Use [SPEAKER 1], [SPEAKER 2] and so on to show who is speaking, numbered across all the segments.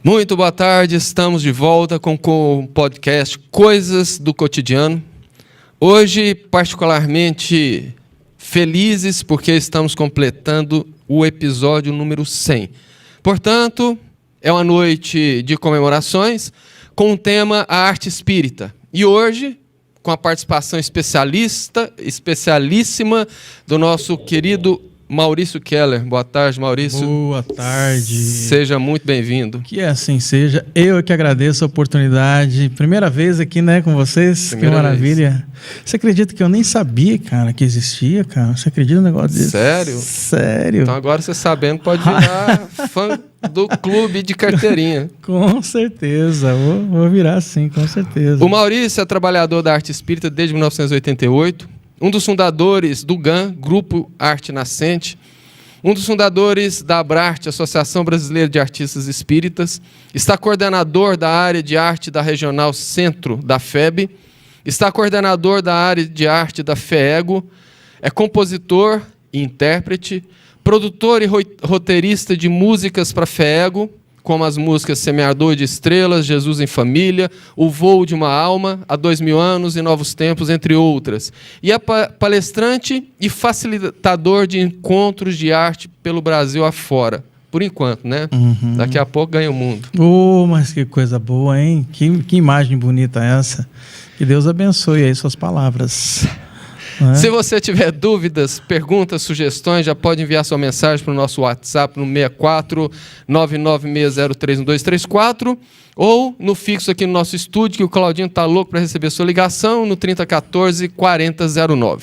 [SPEAKER 1] Muito boa tarde, estamos de volta com o podcast Coisas do Cotidiano. Hoje, particularmente felizes porque estamos completando o episódio número 100. Portanto, é uma noite de comemorações com o tema A Arte Espírita. E hoje, com a participação especialíssima do nosso querido Maurício Keller. Boa tarde, Maurício.
[SPEAKER 2] Boa tarde.
[SPEAKER 1] Seja muito bem-vindo.
[SPEAKER 2] Que assim seja. Eu que agradeço a oportunidade. Primeira vez aqui, né, com vocês. Que maravilha. Vez. Você acredita que eu nem sabia, cara, que existia, cara? Você acredita no negócio desse?
[SPEAKER 1] Sério?
[SPEAKER 2] Sério.
[SPEAKER 1] Então agora você sabendo pode virar fã do clube de carteirinha.
[SPEAKER 2] Com certeza. Vou virar sim, com certeza.
[SPEAKER 1] O Maurício é trabalhador da arte espírita desde 1988. Um dos fundadores do GAN, Grupo Arte Nascente, um dos fundadores da Abrarte, Associação Brasileira de Artistas Espíritas, está coordenador da área de arte da Regional Centro da FEB, está coordenador da área de arte da FEEGO, é compositor e intérprete, produtor e roteirista de músicas para FEEGO, como as músicas Semeador de Estrelas, Jesus em Família, O Voo de uma Alma, Há 2000 Anos e Novos Tempos, entre outras. E é palestrante e facilitador de encontros de arte pelo Brasil afora. Por enquanto, né?
[SPEAKER 2] Uhum.
[SPEAKER 1] Daqui a pouco ganha o mundo.
[SPEAKER 2] Mas que coisa boa, hein? Que imagem bonita essa. Que Deus abençoe aí suas palavras.
[SPEAKER 1] Se você tiver dúvidas, perguntas, sugestões, já pode enviar sua mensagem para o nosso WhatsApp no 64 996031234 ou no fixo aqui no nosso estúdio, que o Claudinho está louco para receber sua ligação, no 3014-4009.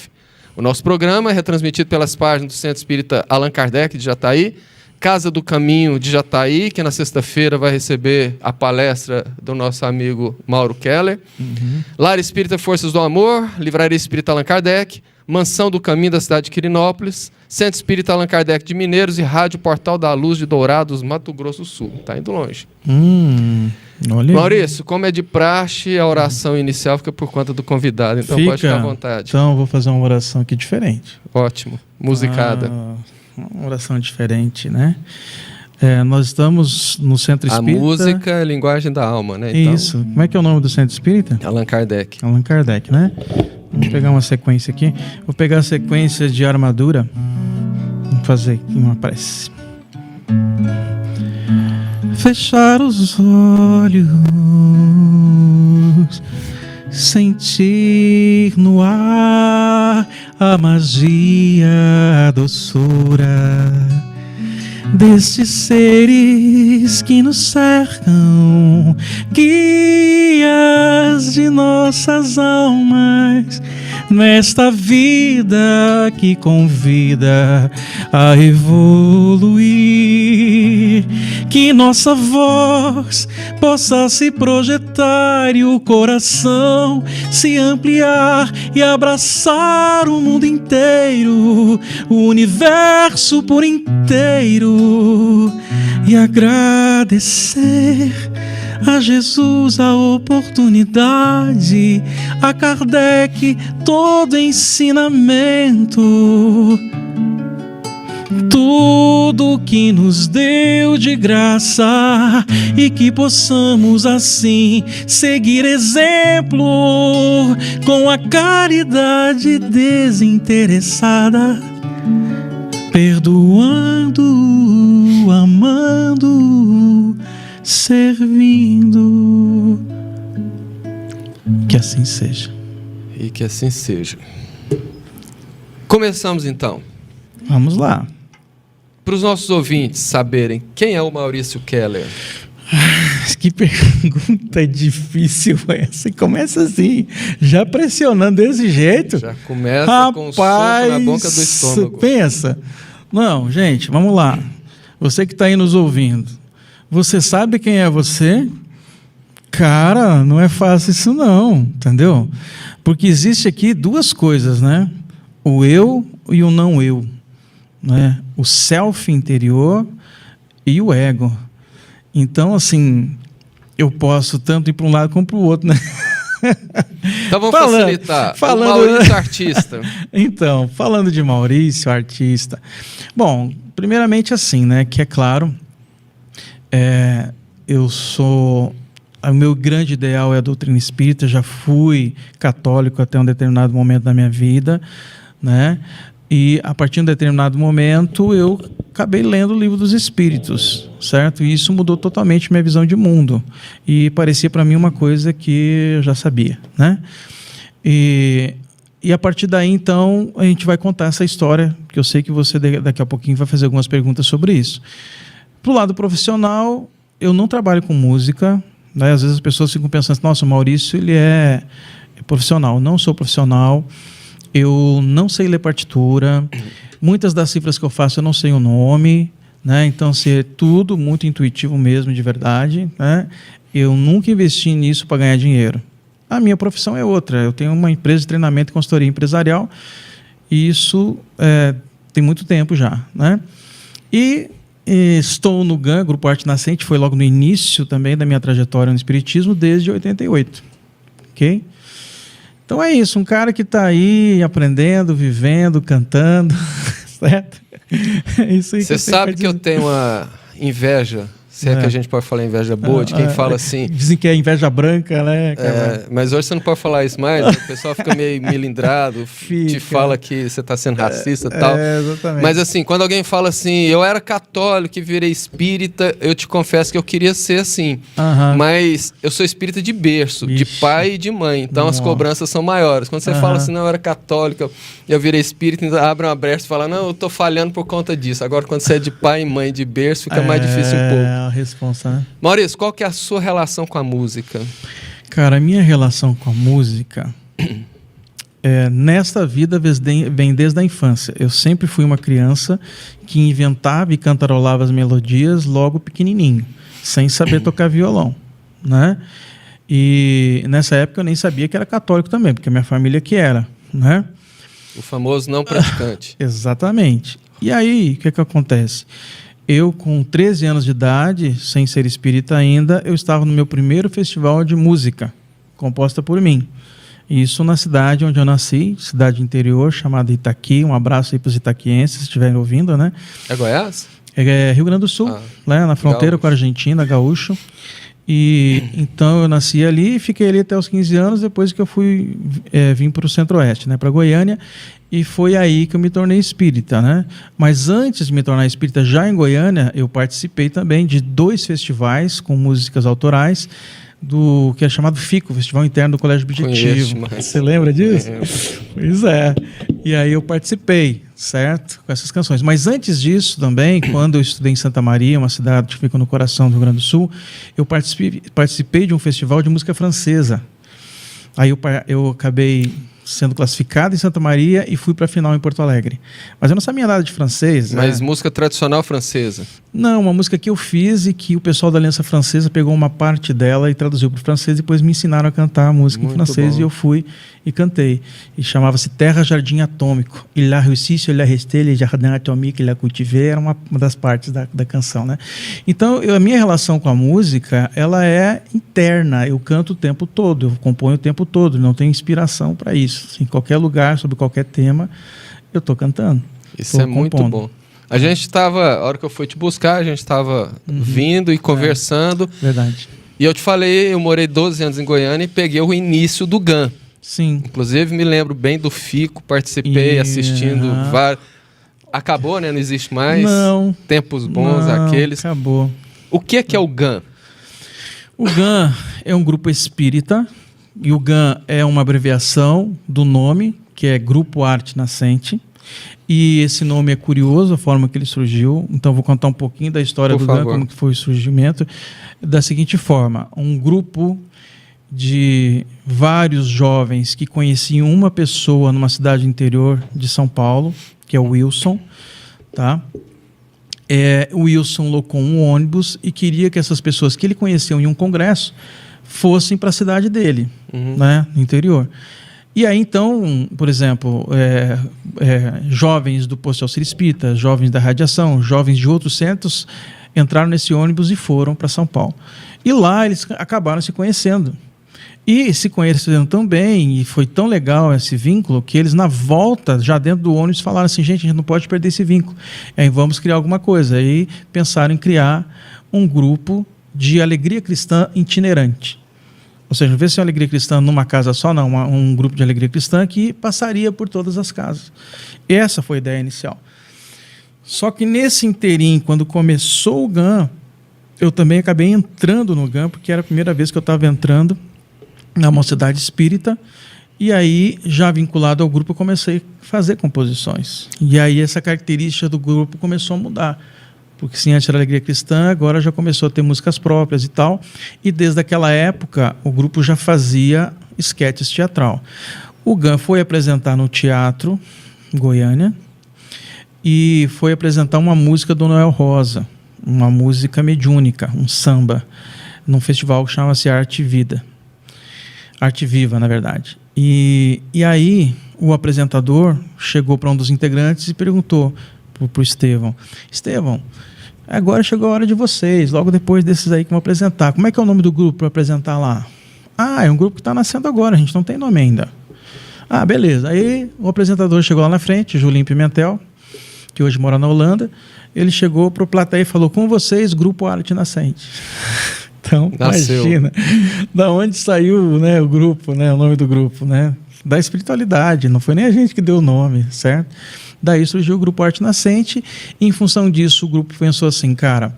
[SPEAKER 1] O nosso programa é retransmitido pelas páginas do Centro Espírita Allan Kardec de Jataí, Casa do Caminho de Jataí, que na sexta-feira vai receber a palestra do nosso amigo Mauro Keller. Lar Espírita Forças do Amor, Livraria Espírita Allan Kardec, Mansão do Caminho da cidade de Quirinópolis, Centro Espírita Allan Kardec de Mineiros e Rádio Portal da Luz de Dourados, Mato Grosso do Sul. Está indo longe.
[SPEAKER 2] Olha.
[SPEAKER 1] Maurício, como é de praxe, a oração inicial fica por conta do convidado, então pode ficar à vontade.
[SPEAKER 2] Então, vou fazer uma oração aqui diferente.
[SPEAKER 1] Ótimo. Musicada.
[SPEAKER 2] Uma oração diferente, né? Nós estamos no Centro Espírita...
[SPEAKER 1] A música é a linguagem da alma, né? Então,
[SPEAKER 2] isso. Como é que é o nome do Centro Espírita?
[SPEAKER 1] Allan Kardec.
[SPEAKER 2] Allan Kardec, né? Vamos pegar uma sequência aqui. Vou pegar a sequência de armadura. Vamos fazer aqui uma prece. Fechar os olhos, sentir no ar a magia, a doçura destes seres que nos cercam, guias de nossas almas, nesta vida que convida a evoluir, que nossa voz possa se projetar e o coração se ampliar e abraçar o mundo inteiro, o universo por inteiro, e agradecer a Jesus a oportunidade, a Kardec todo ensinamento, tudo que nos deu de graça, e que possamos assim seguir exemplo com a caridade desinteressada, perdoando, amando, servindo. Que assim seja.
[SPEAKER 1] E que assim seja. Começamos então.
[SPEAKER 2] Vamos lá.
[SPEAKER 1] Para os nossos ouvintes saberem quem é o Maurício Keller.
[SPEAKER 2] Que pergunta difícil essa. Começa assim, já pressionando desse jeito.
[SPEAKER 1] Já começa com o soco na boca do estômago.
[SPEAKER 2] Pensa. Não, gente, vamos lá. Você que está aí nos ouvindo, você sabe quem é você? Cara, não é fácil isso não, entendeu? Porque existe aqui duas coisas, né? O eu e o não eu, né? O self interior e o ego. Então, assim, eu posso tanto ir para um lado como para o outro, né?
[SPEAKER 1] Então vamos facilitar. O Maurício artista.
[SPEAKER 2] Então, falando de Maurício artista. Bom, primeiramente assim, né? Que é claro, O meu grande ideal é a doutrina espírita. Já fui católico até um determinado momento da minha vida, né? E a partir de um determinado momento eu acabei lendo o Livro dos Espíritos, certo? E isso mudou totalmente minha visão de mundo. E parecia para mim uma coisa que eu já sabia, né? E a partir daí, então, a gente vai contar essa história, que eu sei que você daqui a pouquinho vai fazer algumas perguntas sobre isso. Pro lado profissional, eu não trabalho com música, né? Às vezes as pessoas ficam pensando, nossa, o Maurício, ele é profissional. Não sou profissional. Eu não sei ler partitura, muitas das cifras que eu faço eu não sei o nome, né? Então, é tudo muito intuitivo mesmo, de verdade, né? Eu nunca investi nisso para ganhar dinheiro. A minha profissão é outra, eu tenho uma empresa de treinamento e consultoria empresarial, e isso tem muito tempo já, né? E estou no GAN, Grupo Arte Nascente, foi logo no início também da minha trajetória no Espiritismo, desde 88, ok? Então é isso, um cara que está aí aprendendo, vivendo, cantando, certo? É isso aí.
[SPEAKER 1] Você sabe que eu tenho uma inveja, se é que a gente pode falar inveja boa, de quem fala assim...
[SPEAKER 2] Dizem que é inveja branca, né?
[SPEAKER 1] Mas hoje você não pode falar isso mais, o pessoal fica meio melindrado, te fala que você está sendo racista e tal.
[SPEAKER 2] Exatamente.
[SPEAKER 1] Mas assim, quando alguém fala assim, eu era católico e virei espírita, eu te confesso que eu queria ser assim. Mas eu sou espírita de berço, de pai e de mãe, então as cobranças são maiores. Quando você fala assim, não, eu era católico, eu virei espírita, então abre uma brecha e fala, não, eu tô falhando por conta disso. Agora, quando você é de pai e mãe de berço, fica mais difícil um pouco.
[SPEAKER 2] A responsa, né?
[SPEAKER 1] Maurício, qual que é a sua relação com a música?
[SPEAKER 2] Cara, a minha relação com a música nesta vida vem desde a infância. Eu sempre fui uma criança que inventava e cantarolava as melodias logo pequenininho, sem saber tocar violão, né? E nessa época eu nem sabia que era católico também, porque a minha família que era, né?
[SPEAKER 1] O famoso não praticante.
[SPEAKER 2] Exatamente. E aí, o que acontece? Eu, com 13 anos de idade, sem ser espírita ainda, eu estava no meu primeiro festival de música, composta por mim. Isso na cidade onde eu nasci, cidade interior, chamada Itaqui. Um abraço aí para os itaquienses, se estiverem ouvindo, né?
[SPEAKER 1] É Goiás?
[SPEAKER 2] É Rio Grande do Sul, né? Na fronteira gaúcho. Com a Argentina, gaúcho. E então eu nasci ali e fiquei ali até os 15 anos, depois que eu vim para o Centro-Oeste, né? Para Goiânia. E foi aí que eu me tornei espírita, né? Mas antes de me tornar espírita, já em Goiânia, eu participei também de 2 festivais com músicas autorais, do que é chamado FICO, Festival Interno do Colégio Objetivo. Você lembra disso? Pois é. E aí eu participei, certo? Com essas canções. Mas antes disso também, quando eu estudei em Santa Maria, uma cidade que fica no coração do Rio Grande do Sul, eu participei de um festival de música francesa. Aí eu acabei sendo classificado em Santa Maria e fui para a final em Porto Alegre. Mas eu não sabia nada de francês.
[SPEAKER 1] Mas música tradicional francesa?
[SPEAKER 2] Não, uma música que eu fiz e que o pessoal da Aliança Francesa pegou uma parte dela e traduziu para o francês, e depois me ensinaram a cantar a música em francês, e eu fui e cantei. E chamava-se Terra Jardim Atômico. Il a réussi sur la resté, le jardin atomique, il a cultivé, era uma das partes da canção, né? Então, a minha relação com a música, ela é interna. Eu canto o tempo todo, eu componho o tempo todo, não tenho inspiração para isso. Em qualquer lugar, sobre qualquer tema, eu estou cantando.
[SPEAKER 1] Isso é muito bom. A gente estava, a hora que eu fui te buscar, a gente estava vindo e conversando.
[SPEAKER 2] Verdade.
[SPEAKER 1] E eu te falei, eu morei 12 anos em Goiânia e peguei o início do GAN.
[SPEAKER 2] Sim.
[SPEAKER 1] Inclusive, me lembro bem do FICO, participei assistindo vários. Acabou, né? Não existe mais.
[SPEAKER 2] Não.
[SPEAKER 1] Tempos bons, aqueles.
[SPEAKER 2] Acabou.
[SPEAKER 1] O que é o GAN?
[SPEAKER 2] O GAN é um grupo espírita, e o GAN é uma abreviação do nome, que é Grupo Arte Nascente. E esse nome é curioso, a forma que ele surgiu. Então, vou contar um pouquinho da história do GAN, como que foi o surgimento. Da seguinte forma: um grupo de vários jovens que conheciam uma pessoa numa cidade interior de São Paulo, que é o Wilson, tá? O Wilson locou um ônibus e queria que essas pessoas que ele conheceu em um congresso fossem para a cidade dele, né, no interior. E aí, então, por exemplo, jovens do Posto Auxílio Espírita, jovens da Radiação, jovens de outros centros entraram nesse ônibus e foram para São Paulo. E lá eles acabaram se conhecendo. E se conheceram tão bem, e foi tão legal esse vínculo, que eles, na volta, já dentro do ônibus, falaram assim: gente, a gente não pode perder esse vínculo. Aí vamos criar alguma coisa. Aí pensaram em criar um grupo de alegria cristã itinerante. Ou seja, não vê se é uma alegria cristã numa casa só, não, um grupo de alegria cristã que passaria por todas as casas. Essa foi a ideia inicial. Só que nesse inteirinho, quando começou o GAN, eu também acabei entrando no GAN, porque era a primeira vez que eu estava entrando na Mocidade Espírita, e aí, já vinculado ao grupo, eu comecei a fazer composições. E aí essa característica do grupo começou a mudar. Porque sim, antes era Alegria Cristã, agora já começou a ter músicas próprias e tal. E desde aquela época, o grupo já fazia esquetes teatral. O GAN foi apresentar no Teatro Goiânia e foi apresentar uma música do Noel Rosa, uma música mediúnica, um samba, num festival que chama-se Arte Vida. Arte Viva, na verdade. E aí, o apresentador chegou para um dos integrantes e perguntou para o Estevão: Estevão, agora chegou a hora de vocês, logo depois desses aí que vão apresentar. Como é que é o nome do grupo para apresentar lá? Ah, é um grupo que está nascendo agora, a gente não tem nome ainda. Ah, beleza. Aí o apresentador chegou lá na frente, Julinho Pimentel, que hoje mora na Holanda. Ele chegou para o plateia e falou: com vocês, Grupo Arte Nascente. Então, nasceu. Imagina, da onde saiu, né, o grupo, né, o nome do grupo, né? Da espiritualidade, não foi nem a gente que deu o nome, certo? Daí surgiu o Grupo Arte Nascente, e em função disso o grupo pensou assim, cara,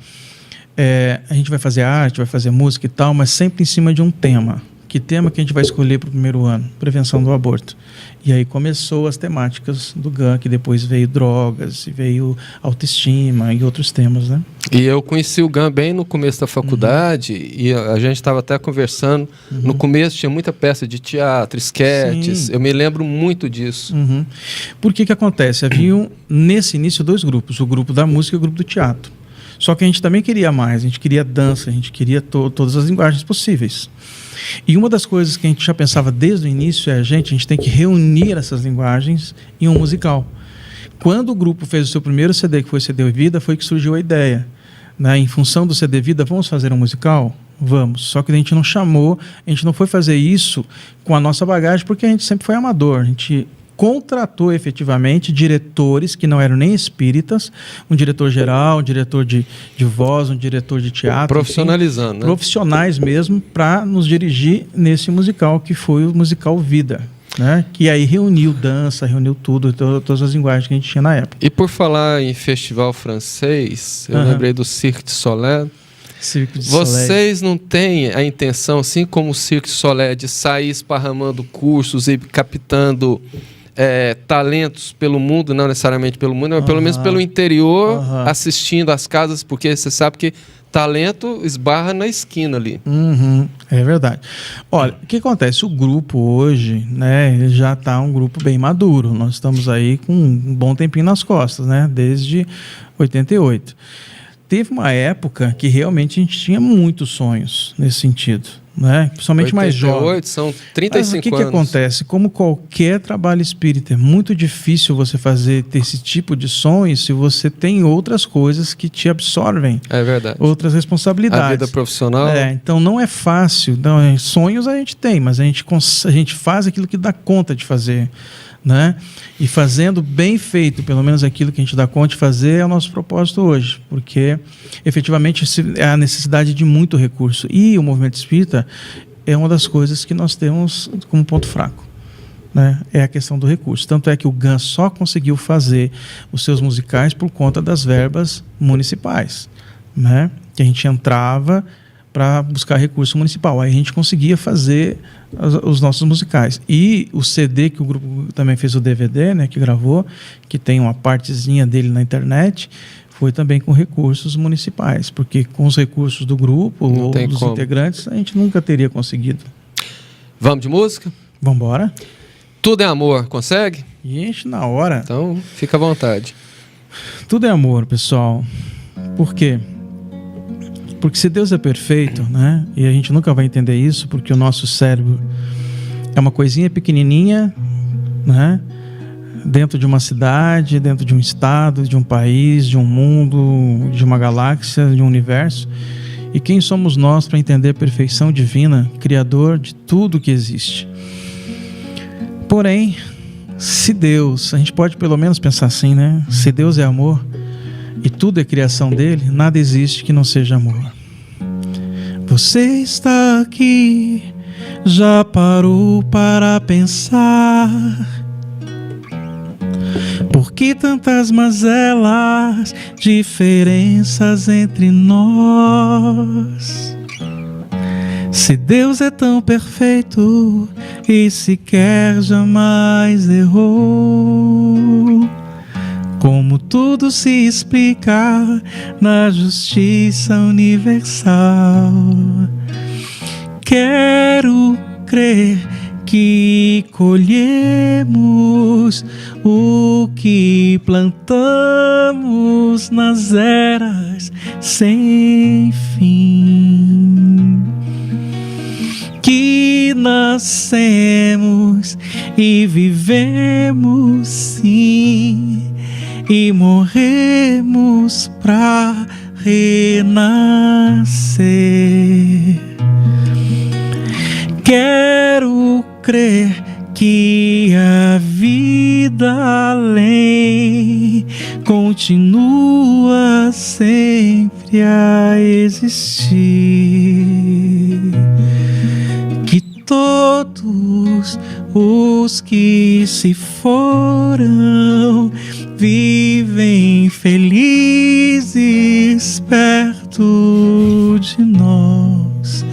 [SPEAKER 2] a gente vai fazer arte, vai fazer música e tal, mas sempre em cima de um tema. Que tema que a gente vai escolher para o primeiro ano? Prevenção do aborto. E aí começou as temáticas do GAN, que depois veio drogas, veio autoestima e outros temas, né?
[SPEAKER 1] E eu conheci o GAN bem no começo da faculdade, e a gente estava até conversando. No começo tinha muita peça de teatro, esquetes. Sim. Eu me lembro muito disso.
[SPEAKER 2] Por que acontece? Haviam, nesse início, dois grupos, o grupo da música e o grupo do teatro. Só que a gente também queria mais, a gente queria dança, a gente queria todas as linguagens possíveis. E uma das coisas que a gente já pensava desde o início é, a gente tem que reunir essas linguagens em um musical. Quando o grupo fez o seu primeiro CD, que foi o CD Vida, foi que surgiu a ideia. Né? Em função do CD Vida, vamos fazer um musical? Vamos. Só que a gente não chamou, a gente não foi fazer isso com a nossa bagagem, porque a gente sempre foi amador. A gente contratou efetivamente diretores que não eram nem espíritas, um diretor geral, um diretor de voz, um diretor de teatro.
[SPEAKER 1] Profissionalizando,
[SPEAKER 2] enfim,
[SPEAKER 1] né?
[SPEAKER 2] Profissionais mesmo, para nos dirigir nesse musical, que foi o musical Vida. Né? Que aí reuniu dança, reuniu tudo, todas as linguagens que a gente tinha na época.
[SPEAKER 1] E por falar em festival francês, eu lembrei do Cirque du Soleil. Vocês não têm a intenção, assim como o Cirque du Soleil, de sair esparramando cursos e captando talentos pelo mundo, não necessariamente pelo mundo, mas pelo menos pelo interior, assistindo às casas, porque você sabe que talento esbarra na esquina ali.
[SPEAKER 2] É verdade. Olha, o que acontece? O grupo hoje, né, ele já está um grupo bem maduro. Nós estamos aí com um bom tempinho nas costas, né, desde 88. Teve uma época que realmente a gente tinha muitos sonhos nesse sentido, né? Principalmente 88, mais jovens.
[SPEAKER 1] São 35
[SPEAKER 2] anos. Mas o que acontece? Como qualquer trabalho espírita, é muito difícil você ter esse tipo de sonho se você tem outras coisas que te absorvem.
[SPEAKER 1] É verdade.
[SPEAKER 2] Outras responsabilidades.
[SPEAKER 1] A vida profissional.
[SPEAKER 2] Então não é fácil. Então, sonhos a gente tem, mas a gente faz aquilo que dá conta de fazer. Né? E fazendo bem feito, pelo menos aquilo que a gente dá conta de fazer, é o nosso propósito hoje, porque efetivamente é a necessidade de muito recurso, e o movimento espírita é uma das coisas que nós temos como ponto fraco, né? É a questão do recurso, tanto é que o GAN só conseguiu fazer os seus musicais por conta das verbas municipais, né? Que a gente entrava para buscar recurso municipal. Aí a gente conseguia fazer os nossos musicais. E o CD, que o grupo também fez o DVD, né, que gravou, que tem uma partezinha dele na internet, foi também com recursos municipais, porque com os recursos do grupo ou dos integrantes, a gente nunca teria conseguido.
[SPEAKER 1] Vamos de música?
[SPEAKER 2] Vamos embora?
[SPEAKER 1] Tudo é amor, consegue?
[SPEAKER 2] E enche na hora.
[SPEAKER 1] Então, fica à vontade.
[SPEAKER 2] Tudo é amor, pessoal. Por quê? Porque se Deus é perfeito, né, e a gente nunca vai entender isso, porque o nosso cérebro é uma coisinha pequenininha, né, dentro de uma cidade, dentro de um estado, de um país, de um mundo, de uma galáxia, de um universo. E quem somos nós para entender a perfeição divina, criador de tudo que existe? Porém, se Deus, a gente pode pelo menos pensar assim, né? Se Deus é amor, e tudo é criação dele, nada existe que não seja amor. Você está aqui, já parou para pensar? Por que tantas mazelas, diferenças entre nós? Se Deus é tão perfeito e sequer jamais errou, como tudo se explica na justiça universal? Quero crer que colhemos o que plantamos nas eras sem fim. Que nascemos e vivemos sim, e morremos pra renascer. Quero crer que a vida além continua sempre a existir. Que todos os que se foram vivem felizes perto de nós.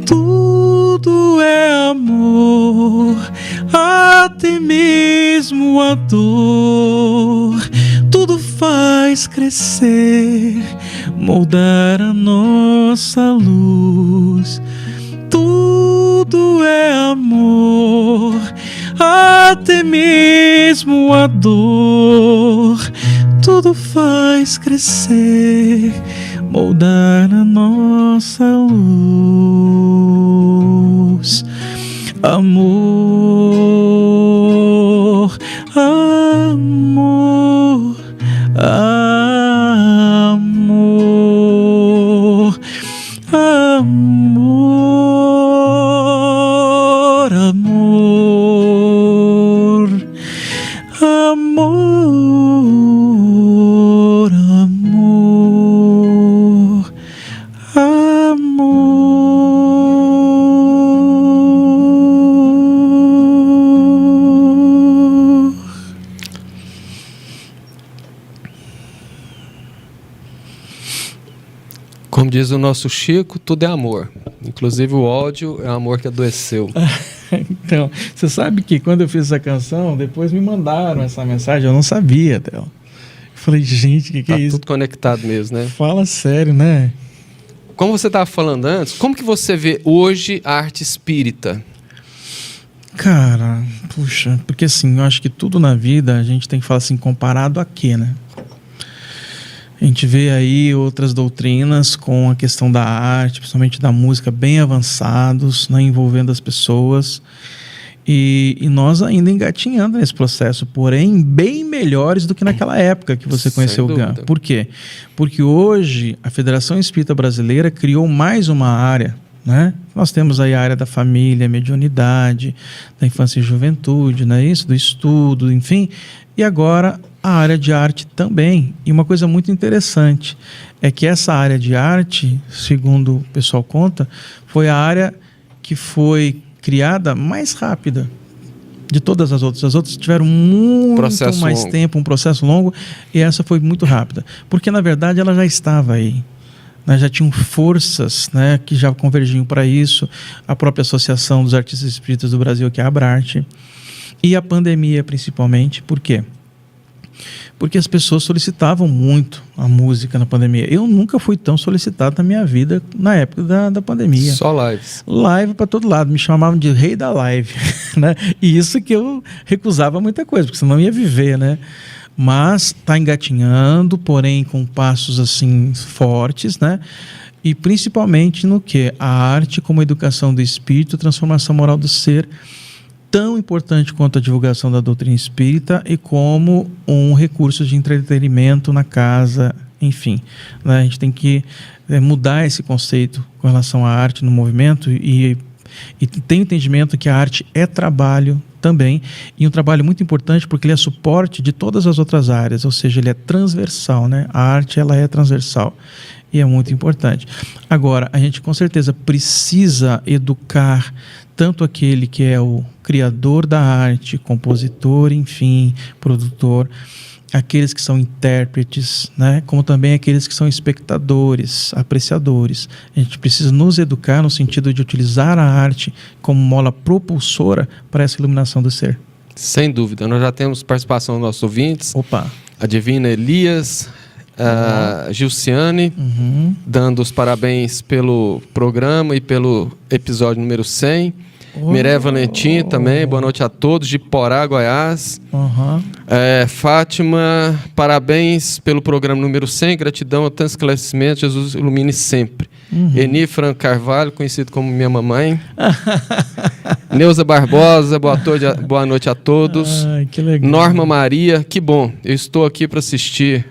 [SPEAKER 2] Tudo é amor, até mesmo a dor. Tudo faz crescer, moldar a nossa luz. Tudo é amor, até mesmo a dor. Tudo faz crescer, moldar a nossa luz. Amor, amor, amor, amor, amor, amor, amor, amor.
[SPEAKER 1] Como diz o nosso Chico, tudo é amor. Inclusive o ódio é amor que adoeceu.
[SPEAKER 2] Então, você sabe que quando eu fiz essa canção, depois me mandaram essa mensagem, eu não sabia dela. Eu falei, gente, que é isso?
[SPEAKER 1] Tá tudo conectado mesmo, né?
[SPEAKER 2] Fala sério, né?
[SPEAKER 1] Como você estava falando antes, como que você vê hoje a arte espírita?
[SPEAKER 2] Cara, puxa, porque assim, eu acho que tudo na vida a gente tem que falar assim, comparado a quê, né? A gente vê aí outras doutrinas com a questão da arte, principalmente da música, bem avançados, né, envolvendo as pessoas. E nós ainda engatinhando nesse processo, porém bem melhores do que naquela época que você conheceu o GAN. Por quê? Porque hoje a Federação Espírita Brasileira criou mais uma área, né? Nós temos aí a área da família, mediunidade, da infância e juventude, né? Isso, do estudo, enfim. E agora a área de arte também. E uma coisa muito interessante é que essa área de arte, segundo o pessoal conta, foi a área que foi criada mais rápida de todas as outras. As outras tiveram muito mais tempo, um processo longo, e essa foi muito rápida. Porque, na verdade, ela já estava aí. Né? Já tinham forças, né, que já convergiam para isso. A própria Associação dos Artistas Espíritas do Brasil, que é a Abrarte. E a pandemia, principalmente. Por quê? Porque as pessoas solicitavam muito a música na pandemia. Eu nunca fui tão solicitado na minha vida na época da pandemia.
[SPEAKER 1] Só lives.
[SPEAKER 2] Live para todo lado. Me chamavam de rei da live. Né? E isso que eu recusava muita coisa, porque senão ia viver, né? Mas está engatinhando, porém com passos assim fortes, né? E principalmente no que? A arte como educação do espírito, transformação moral do ser, tão importante quanto a divulgação da doutrina espírita e como um recurso de entretenimento na casa, enfim. Né? A gente tem que mudar esse conceito com relação à arte no movimento e ter o entendimento que a arte é trabalho também, e um trabalho muito importante porque ele é suporte de todas as outras áreas, ou seja, ele é transversal, né? A arte, ela é transversal e é muito importante. Agora, a gente com certeza precisa educar tanto aquele que é o criador da arte, compositor, enfim, produtor, aqueles que são intérpretes, né? Como também aqueles que são espectadores, apreciadores. A gente precisa nos educar no sentido de utilizar a arte como mola propulsora para essa iluminação do ser.
[SPEAKER 1] Sem dúvida. Nós já temos participação dos nossos ouvintes.
[SPEAKER 2] Opa!
[SPEAKER 1] A Divina Elias, a Gilciane, dando os parabéns pelo programa e pelo episódio número 100. Miré Valentim também, boa noite a todos, de Porá, Goiás. Fátima, parabéns pelo programa número 100, gratidão a tantos esclarecimentos, Jesus ilumine sempre. Eni Fran Carvalho, conhecido como minha mamãe. Neuza Barbosa, boa noite a todos.
[SPEAKER 2] Ai, que legal.
[SPEAKER 1] Norma Maria, que bom, eu estou aqui para assistir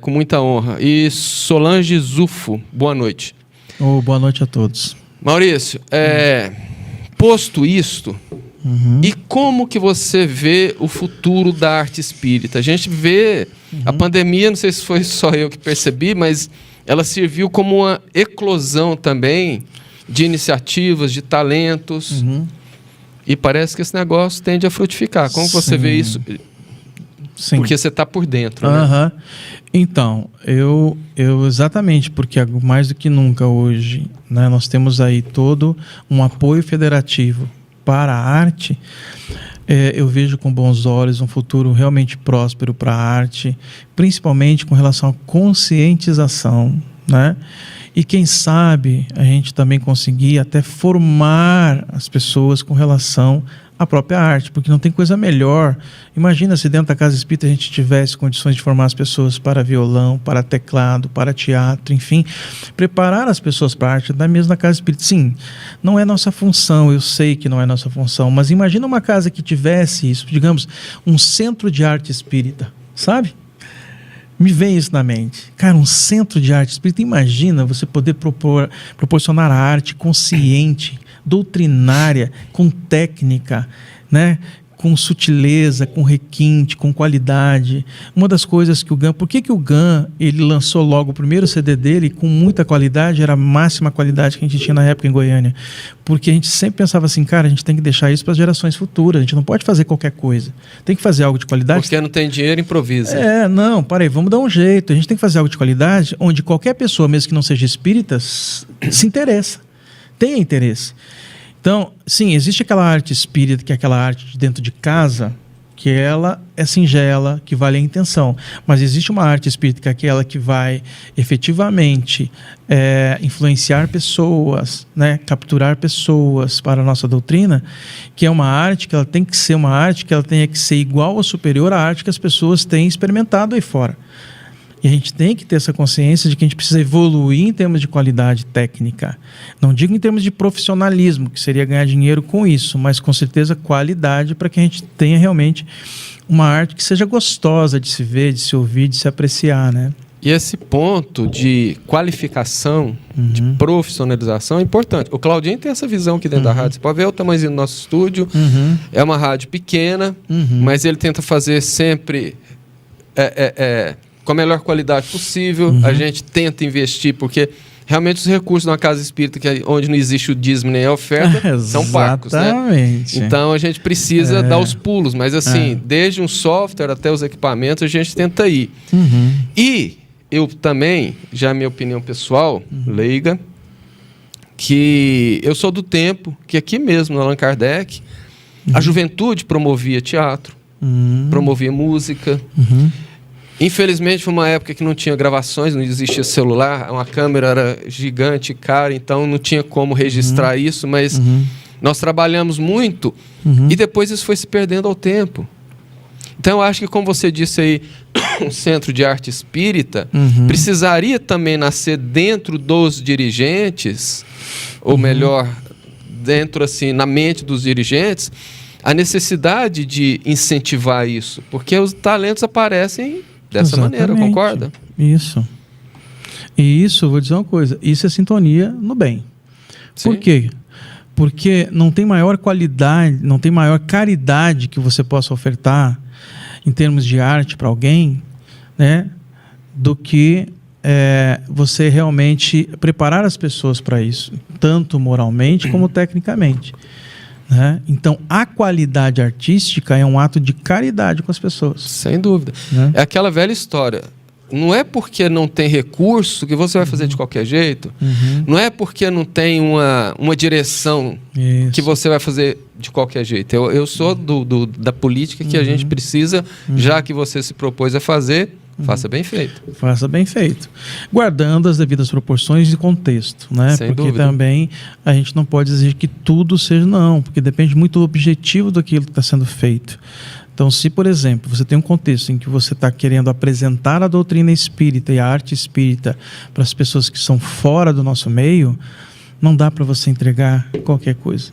[SPEAKER 1] com muita honra. E Solange Zufo, boa noite.
[SPEAKER 2] Boa noite a todos.
[SPEAKER 1] Maurício, posto isto, e como que você vê o futuro da arte espírita? A gente vê a pandemia, não sei se foi só eu que percebi, mas ela serviu como uma eclosão também de iniciativas, de talentos, e parece que esse negócio tende a frutificar. Como você vê isso?
[SPEAKER 2] Sim.
[SPEAKER 1] Porque você está por dentro, né?
[SPEAKER 2] Então, eu exatamente, porque mais do que nunca hoje, né, nós temos aí todo um apoio federativo para a arte. Eu vejo com bons olhos um futuro realmente próspero para a arte, principalmente com relação à conscientização, né? E quem sabe a gente também conseguir até formar as pessoas com relação à própria arte, porque não tem coisa melhor. Imagina se dentro da Casa Espírita a gente tivesse condições de formar as pessoas para violão, para teclado, para teatro, enfim, preparar as pessoas para a arte da mesma Casa Espírita. Sim, não é nossa função, eu sei que não é nossa função, mas imagina uma casa que tivesse isso, digamos, um centro de arte espírita, sabe? Me vem isso na mente. Cara, um centro de arte espírita, imagina você poder proporcionar a arte consciente, doutrinária, com técnica, né? Com sutileza, com requinte, com qualidade. Uma das coisas que o GAN... Por que o GAN ele lançou logo o primeiro CD dele com muita qualidade? Era a máxima qualidade que a gente tinha na época em Goiânia. Porque a gente sempre pensava assim, cara, a gente tem que deixar isso para as gerações futuras. A gente não pode fazer qualquer coisa. Tem que fazer algo de qualidade.
[SPEAKER 1] Porque não tem dinheiro, improvisa.
[SPEAKER 2] Não, parei, vamos dar um jeito. A gente tem que fazer algo de qualidade onde qualquer pessoa, mesmo que não seja espírita, se interessa. Tenha interesse. Então, sim, existe aquela arte espírita, que é aquela arte de dentro de casa, que ela é singela, que vale a intenção. Mas existe uma arte espírita, que é aquela que vai efetivamente influenciar pessoas, né, capturar pessoas para a nossa doutrina, que é uma arte que ela tem que ser uma arte que ela tenha que ser igual ou superior à arte que as pessoas têm experimentado aí fora. E a gente tem que ter essa consciência de que a gente precisa evoluir em termos de qualidade técnica. Não digo em termos de profissionalismo, que seria ganhar dinheiro com isso, mas com certeza qualidade para que a gente tenha realmente uma arte que seja gostosa de se ver, de se ouvir, de se apreciar, né?
[SPEAKER 1] E esse ponto de qualificação, de profissionalização é importante. O Claudinho tem essa visão aqui dentro da rádio. Você pode ver o tamanho do nosso estúdio. É uma rádio pequena, mas ele tenta fazer sempre... com a melhor qualidade possível, a gente tenta investir, porque realmente os recursos de uma casa espírita, onde não existe o dízimo nem a oferta, são parcos, né? Então a gente precisa dar os pulos, mas assim, desde um software até os equipamentos, a gente tenta ir. E eu também, já minha opinião pessoal, leiga, que eu sou do tempo que aqui mesmo, no Allan Kardec, a juventude promovia teatro, promovia música. Infelizmente, foi uma época que não tinha gravações, não existia celular, uma câmera era gigante, cara, então não tinha como registrar isso, mas nós trabalhamos muito e depois isso foi se perdendo ao tempo. Então, eu acho que, como você disse aí, um centro de arte espírita precisaria também nascer dentro dos dirigentes, ou melhor, dentro, assim, na mente dos dirigentes, a necessidade de incentivar isso, porque os talentos aparecem dessa maneira, concorda?
[SPEAKER 2] Isso. E isso, vou dizer uma coisa, isso é sintonia no bem.
[SPEAKER 1] Sim.
[SPEAKER 2] Por quê? Porque não tem maior qualidade, não tem maior caridade que você possa ofertar em termos de arte para alguém, né, do que você realmente preparar as pessoas para isso, tanto moralmente como tecnicamente, né? Então, a qualidade artística é um ato de caridade com as pessoas.
[SPEAKER 1] Sem dúvida.
[SPEAKER 2] Né?
[SPEAKER 1] É aquela velha história. Não é porque não tem recurso que você vai fazer de qualquer jeito. Não é porque não tem uma direção que você vai fazer de qualquer jeito. Eu sou da política que a gente precisa, já que você se propôs a fazer, faça bem feito.
[SPEAKER 2] Faça bem feito. Guardando as devidas proporções e contexto, né?
[SPEAKER 1] Sem
[SPEAKER 2] porque
[SPEAKER 1] dúvida.
[SPEAKER 2] também a gente não pode exigir que tudo seja não, porque depende muito do objetivo daquilo que está sendo feito. Então, se, por exemplo, você tem um contexto em que você está querendo apresentar a doutrina espírita e a arte espírita para as pessoas que são fora do nosso meio, não dá para você entregar qualquer coisa.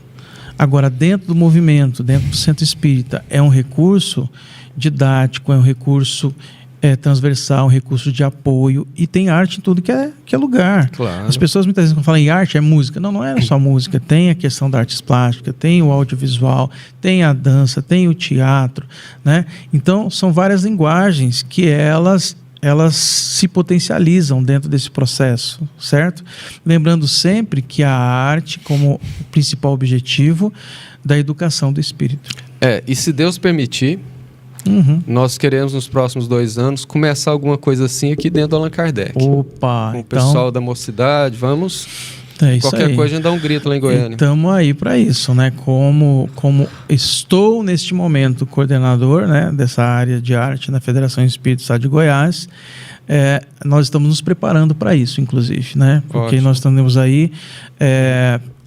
[SPEAKER 2] Agora, dentro do movimento, dentro do centro espírita, é um recurso didático, é um recurso transversal, um recurso de apoio, e tem arte em tudo que é lugar.
[SPEAKER 1] Claro.
[SPEAKER 2] As pessoas muitas vezes quando falam em arte, é música. Não é só música, tem a questão da artes plásticas, tem o audiovisual, tem a dança, tem o teatro, né? Então, são várias linguagens que elas se potencializam dentro desse processo, certo? Lembrando sempre que a arte como principal objetivo da educação do espírito.
[SPEAKER 1] E se Deus permitir, nós queremos nos próximos 2 anos começar alguma coisa assim aqui dentro do Allan Kardec.
[SPEAKER 2] Opa!
[SPEAKER 1] Com o pessoal da mocidade, vamos... Qualquer
[SPEAKER 2] aí.
[SPEAKER 1] coisa a gente dá um grito lá em Goiânia.
[SPEAKER 2] Estamos aí para isso, né? Como estou neste momento coordenador, né, dessa área de arte na Federação Espírita do Estado de Goiás, nós estamos nos preparando para isso, inclusive, né? Porque
[SPEAKER 1] Ótimo.
[SPEAKER 2] nós temos aí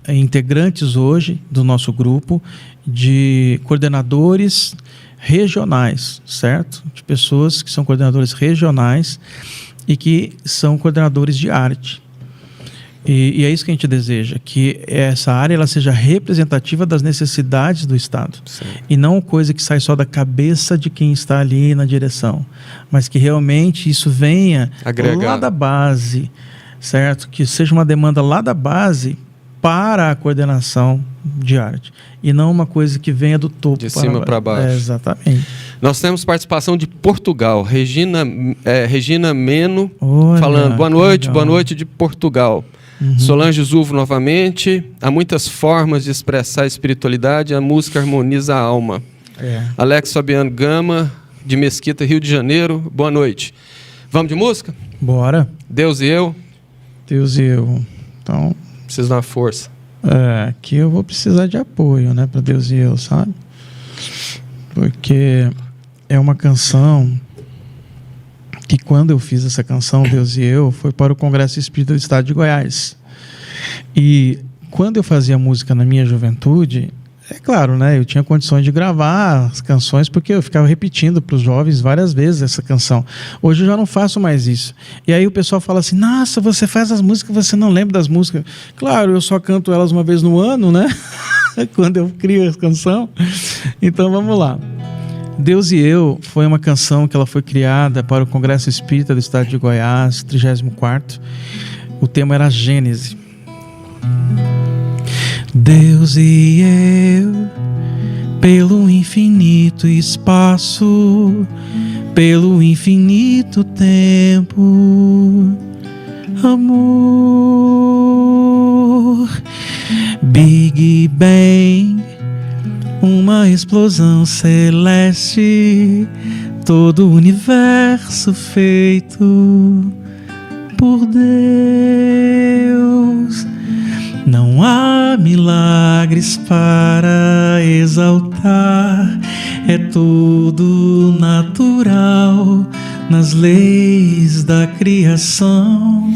[SPEAKER 2] integrantes hoje do nosso grupo de coordenadores regionais, certo? De pessoas que são coordenadores regionais e que são coordenadores de arte. E é isso que a gente deseja, que essa área ela seja representativa das necessidades do Estado.
[SPEAKER 1] Sim.
[SPEAKER 2] E não coisa que sai só da cabeça de quem está ali na direção, mas que realmente isso venha
[SPEAKER 1] agregar
[SPEAKER 2] lá da base, certo? Que seja uma demanda lá da base para a coordenação de arte, e não uma coisa que venha do topo
[SPEAKER 1] de cima para baixo.
[SPEAKER 2] Exatamente.
[SPEAKER 1] Nós temos participação de Portugal, Regina Meno.
[SPEAKER 2] Olha,
[SPEAKER 1] falando, boa noite de Portugal. Solange Zulvo novamente. Há muitas formas de expressar a espiritualidade, a música harmoniza a alma. Alex Fabiano Gama, de Mesquita, Rio de Janeiro, boa noite. Vamos de música?
[SPEAKER 2] Bora.
[SPEAKER 1] Deus e eu.
[SPEAKER 2] Deus e eu. Então,
[SPEAKER 1] preciso dar uma força.
[SPEAKER 2] Aqui eu vou precisar de apoio, né, para Deus e eu, sabe? Porque é uma canção que, quando eu fiz essa canção, Deus e eu, foi para o Congresso Espírita do Estado de Goiás. E quando eu fazia música na minha juventude, é claro, né, eu tinha condições de gravar as canções, porque eu ficava repetindo para os jovens várias vezes essa canção. Hoje eu já não faço mais isso. E aí o pessoal fala assim, nossa, você faz as músicas, você não lembra das músicas. Claro, eu só canto elas uma vez no ano, né? Quando eu crio a canção. Então vamos lá. Deus e Eu foi uma canção que ela foi criada para o Congresso Espírita do Estado de Goiás, 34º. O tema era Gênese. Deus e eu, pelo infinito espaço, pelo infinito tempo, amor, Big Bang, uma explosão celeste, todo o universo feito por Deus. Não há milagres para exaltar, é tudo natural nas leis da criação.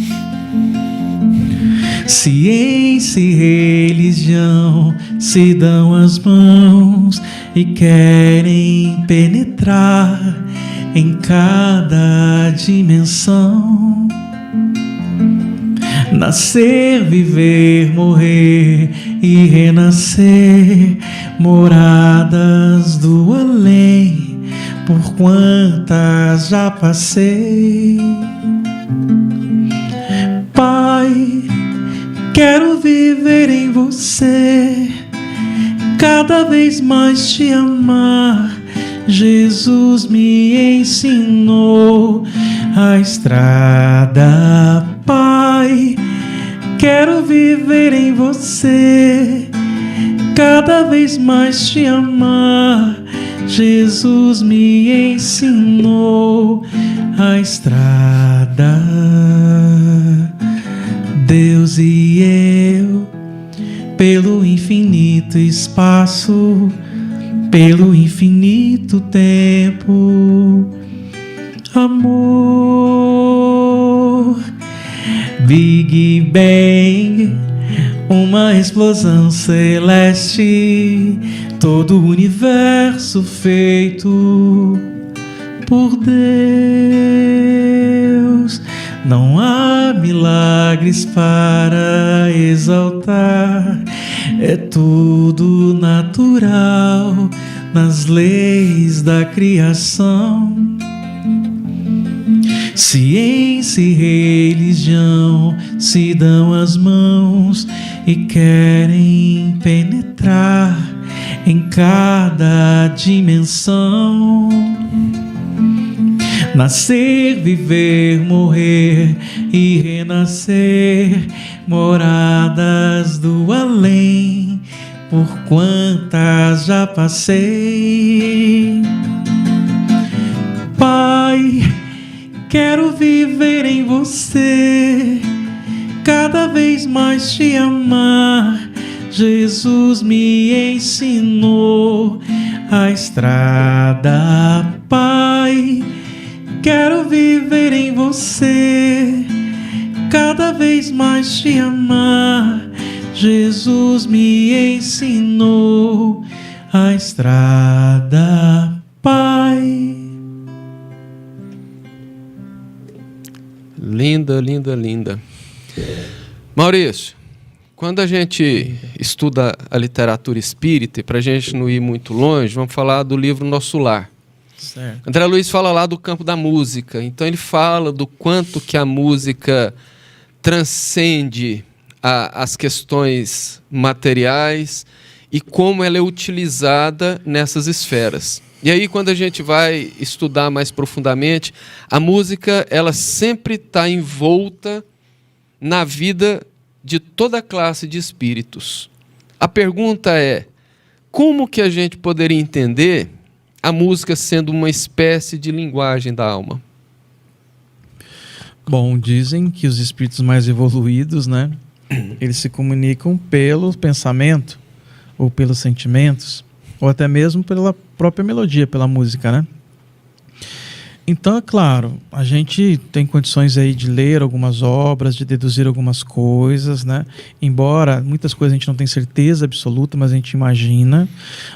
[SPEAKER 2] Ciência e religião se dão as mãos e querem penetrar em cada dimensão. Nascer, viver, morrer e renascer, moradas do além, por quantas já passei. Pai, Quero viver em você, cada vez mais te amar. Jesus me ensinou a estrada, Pai. Quero viver em você, cada vez mais te amar. Jesus me ensinou a estrada. Deus e eu, pelo infinito espaço, pelo infinito tempo, amor, Big Bang, uma explosão celeste, todo o universo feito por Deus. Não há milagres para exaltar, é tudo natural nas leis da criação. Ciência e religião se dão as mãos e querem penetrar em cada dimensão. Nascer, viver, morrer e renascer, moradas do além, por quantas já passei. Pai, quero viver em você, cada vez mais te amar. Jesus me ensinou a estrada, Pai. Quero viver em você, cada vez mais te amar. Jesus me ensinou a estrada, Pai.
[SPEAKER 1] Linda, linda, linda. Maurício, quando a gente estuda a literatura espírita, e para a gente não ir muito longe, vamos falar do livro Nosso Lar.
[SPEAKER 2] Certo.
[SPEAKER 1] André Luiz fala lá do campo da música, então ele fala do quanto que a música transcende as questões materiais e como ela é utilizada nessas esferas. E aí, quando a gente vai estudar mais profundamente, a música ela sempre está envolta na vida de toda classe de espíritos. A pergunta é, como que a gente poderia entender a música sendo uma espécie de linguagem da alma?
[SPEAKER 2] Bom, dizem que os espíritos mais evoluídos, né, eles se comunicam pelo pensamento, ou pelos sentimentos, ou até mesmo pela própria melodia, pela música, né? Então, é claro, a gente tem condições aí de ler algumas obras, de deduzir algumas coisas, né? Embora muitas coisas a gente não tenha certeza absoluta, mas a gente imagina.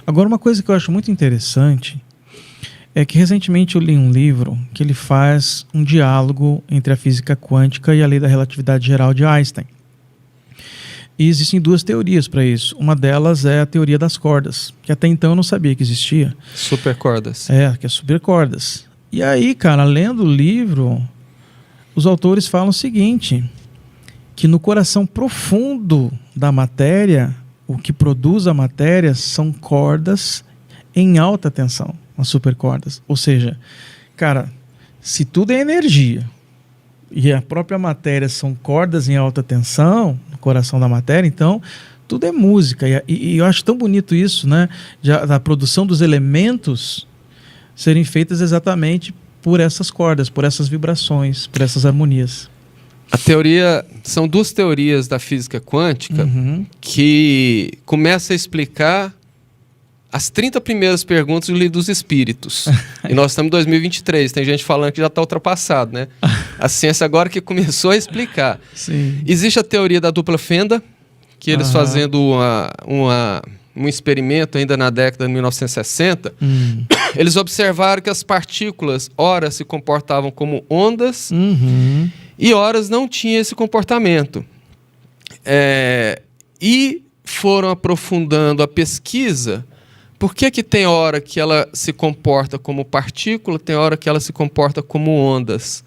[SPEAKER 2] Agora, uma coisa que eu acho muito interessante é que recentemente eu li um livro que ele faz um diálogo entre a física quântica e a lei da relatividade geral de Einstein. E existem duas teorias para isso. Uma delas é a teoria das cordas, que até então eu não sabia que existia.
[SPEAKER 1] Supercordas.
[SPEAKER 2] Que é supercordas. E aí, cara, lendo o livro, os autores falam o seguinte, que no coração profundo da matéria, o que produz a matéria são cordas em alta tensão, as supercordas. Ou seja, cara, se tudo é energia e a própria matéria são cordas em alta tensão, no coração da matéria, então tudo é música. E eu acho tão bonito isso, né? Da produção dos elementos serem feitas exatamente por essas cordas, por essas vibrações, por essas harmonias.
[SPEAKER 1] São duas teorias da física quântica que começam a explicar as 30 primeiras perguntas do Livro dos Espíritos. E nós estamos em 2023, tem gente falando que já está ultrapassado, né? A ciência agora que começou a explicar.
[SPEAKER 2] Sim.
[SPEAKER 1] Existe a teoria da dupla fenda, que eles fazendo um experimento ainda na década de 1960, eles observaram que as partículas, ora se comportavam como ondas, e horas não tinham esse comportamento. E foram aprofundando a pesquisa. Por que tem hora que ela se comporta como partícula, tem hora que ela se comporta como ondas?